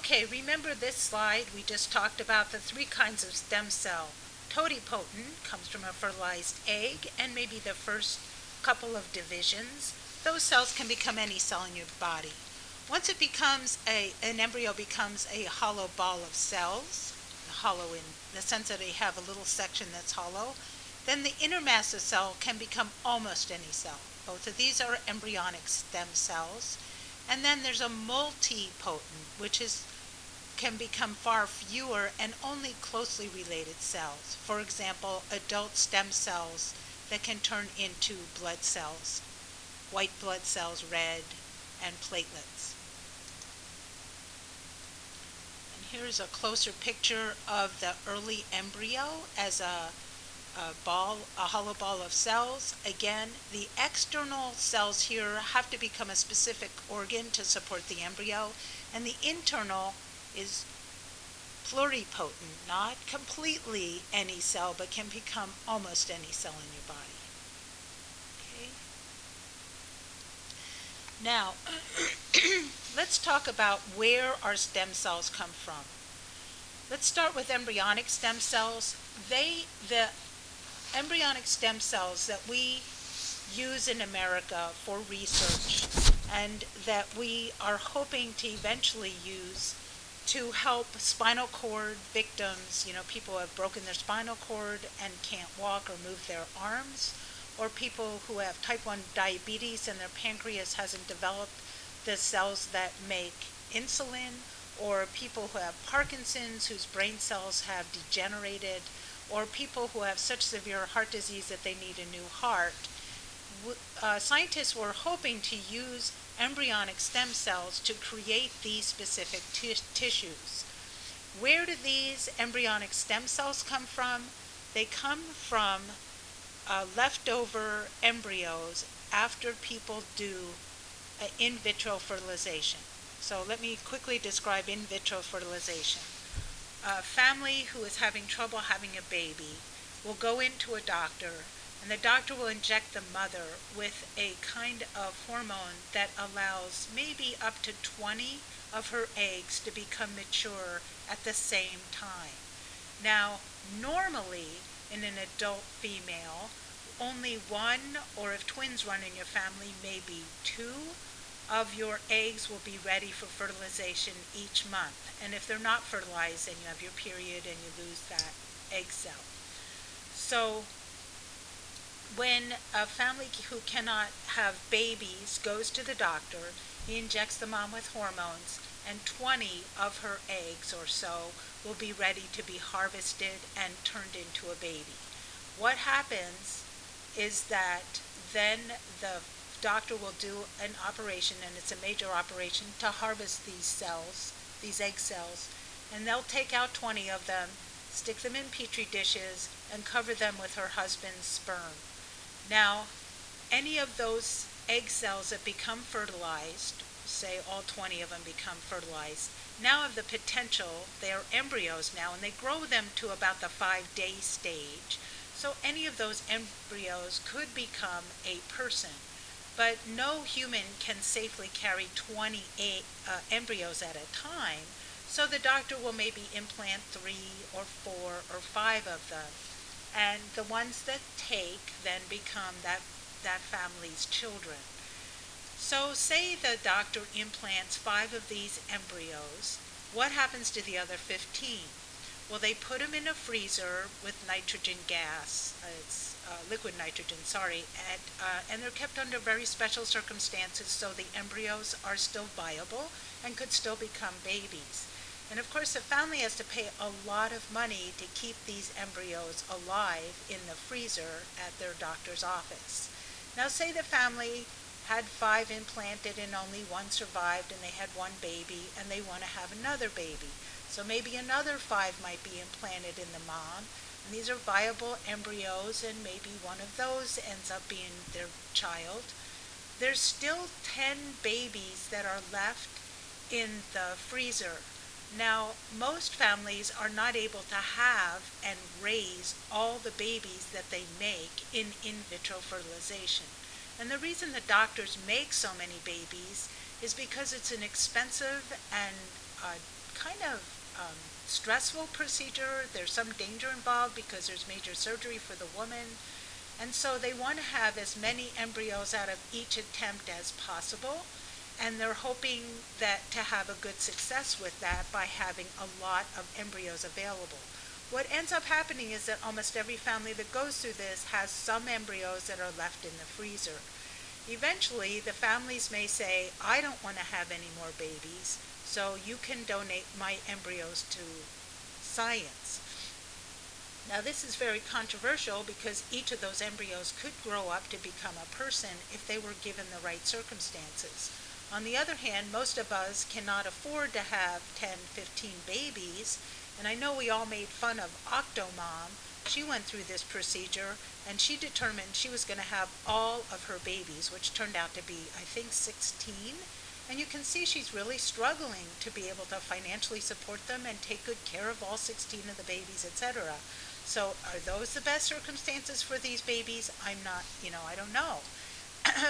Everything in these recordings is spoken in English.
Okay, remember this slide? We just talked about the three kinds of stem cell. Totipotent comes from a fertilized egg and maybe the first couple of divisions. Those cells can become any cell in your body. Once an embryo becomes a hollow ball of cells, hollow in the sense that they have a little section that's hollow, then the inner mass of cell can become almost any cell. Both of these are embryonic stem cells. And then there's a multipotent, can become far fewer and only closely related cells. For example, adult stem cells that can turn into blood cells, white blood cells, red, and platelets. And here's a closer picture of the early embryo as a hollow ball of cells. Again, the external cells here have to become a specific organ to support the embryo, and the internal is pluripotent, not completely any cell, but can become almost any cell in your body. Okay. Now, let's talk about where our stem cells come from. Let's start with embryonic stem cells. The embryonic stem cells that we use in America for research and that we are hoping to eventually use to help spinal cord victims, people who have broken their spinal cord and can't walk or move their arms, or people who have type 1 diabetes and their pancreas hasn't developed the cells that make insulin, or people who have Parkinson's whose brain cells have degenerated, or people who have such severe heart disease that they need a new heart. Scientists were hoping to use embryonic stem cells to create these specific tissues. Where do these embryonic stem cells come from? They come from leftover embryos after people do in vitro fertilization. So let me quickly describe in vitro fertilization. A family who is having trouble having a baby will go into a doctor, and the doctor will inject the mother with a kind of hormone that allows maybe up to 20 of her eggs to become mature at the same time. Now, normally in an adult female, only one, or if twins run in your family, maybe two of your eggs will be ready for fertilization each month. And if they're not fertilized, then you have your period and you lose that egg cell. So when a family who cannot have babies goes to the doctor, he injects the mom with hormones, and 20 of her eggs or so will be ready to be harvested and turned into a baby. What happens is that then the doctor will do an operation, and it's a major operation, to harvest these cells, these egg cells, and they'll take out 20 of them, stick them in petri dishes, and cover them with her husband's sperm. Now, any of those egg cells that become fertilized, say all 20 of them become fertilized, now have the potential, they're embryos now, and they grow them to about the 5-day stage. So any of those embryos could become a person. But no human can safely carry 20 embryos at a time, so the doctor will maybe implant 3 or 4 or 5 of them. And the ones that take then become that family's children. So say the doctor implants 5 of these embryos, what happens to the other 15? Well, they put them in a freezer with nitrogen gas, liquid nitrogen, and they're kept under very special circumstances so the embryos are still viable and could still become babies. And of course the family has to pay a lot of money to keep these embryos alive in the freezer at their doctor's office. Now say the family had 5 implanted and only 1 survived, and they had 1 baby and they want to have another baby. So maybe another 5 might be implanted in the mom, and these are viable embryos, and maybe one of those ends up being their child. There's still 10 babies that are left in the freezer. Now, most families are not able to have and raise all the babies that they make in vitro fertilization. And the reason the doctors make so many babies is because it's an expensive and kind of stressful procedure. There's some danger involved because there's major surgery for the woman. And so they want to have as many embryos out of each attempt as possible. And they're hoping that to have a good success with that by having a lot of embryos available. What ends up happening is that almost every family that goes through this has some embryos that are left in the freezer. Eventually, the families may say, I don't want to have any more babies, so you can donate my embryos to science. Now, this is very controversial because each of those embryos could grow up to become a person if they were given the right circumstances. On the other hand, most of us cannot afford to have 10, 15 babies, and I know we all made fun of Octomom. She went through this procedure, and she determined she was going to have all of her babies, which turned out to be, I think, 16. And you can see she's really struggling to be able to financially support them and take good care of all 16 of the babies, etc. So are those the best circumstances for these babies? I'm not, I don't know.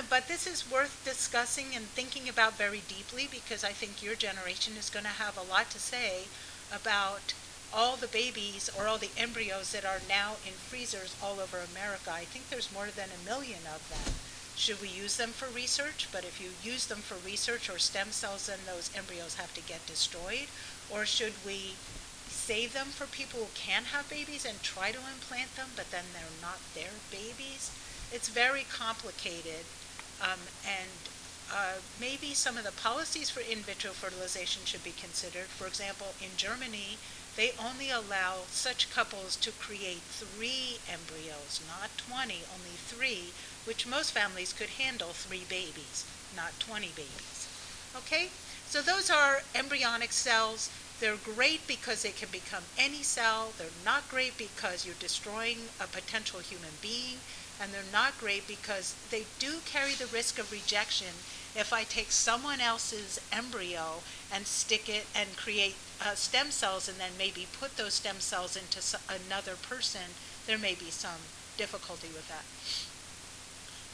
But this is worth discussing and thinking about very deeply, because I think your generation is going to have a lot to say about all the babies or all the embryos that are now in freezers all over America. I think there's more than 1 million of them. Should we use them for research? But if you use them for research or stem cells, then those embryos have to get destroyed. Or should we save them for people who can have babies and try to implant them, but then they're not their babies? It's very complicated, and maybe some of the policies for in vitro fertilization should be considered. For example, in Germany, they only allow such couples to create 3 embryos, not 20, only 3, which most families could handle 3 babies, not 20 babies. Okay, so those are embryonic cells. They're great because they can become any cell. They're not great because you're destroying a potential human being. And they're not great because they do carry the risk of rejection. If I take someone else's embryo and stick it and create stem cells and then maybe put those stem cells into another person, there may be some difficulty with that.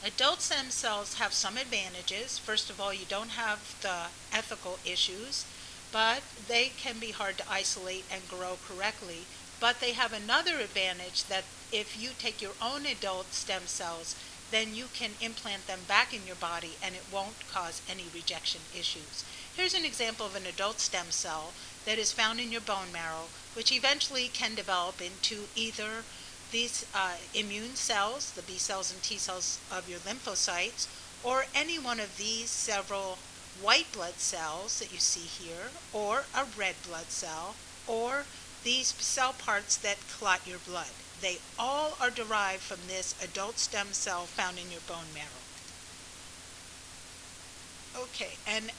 Adult stem cells have some advantages. First of all, you don't have the ethical issues, but they can be hard to isolate and grow correctly. But they have another advantage, that if you take your own adult stem cells, then you can implant them back in your body and it won't cause any rejection issues. Here's an example of an adult stem cell that is found in your bone marrow, which eventually can develop into either these immune cells, the B cells and T cells of your lymphocytes, or any one of these several white blood cells that you see here, or a red blood cell, or these cell parts that clot your blood. They all are derived from this adult stem cell found in your bone marrow. Okay, and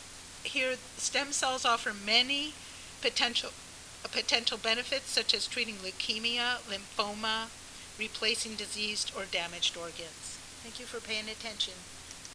here stem cells offer many potential benefits, such as treating leukemia, lymphoma, replacing diseased or damaged organs. Thank you for paying attention.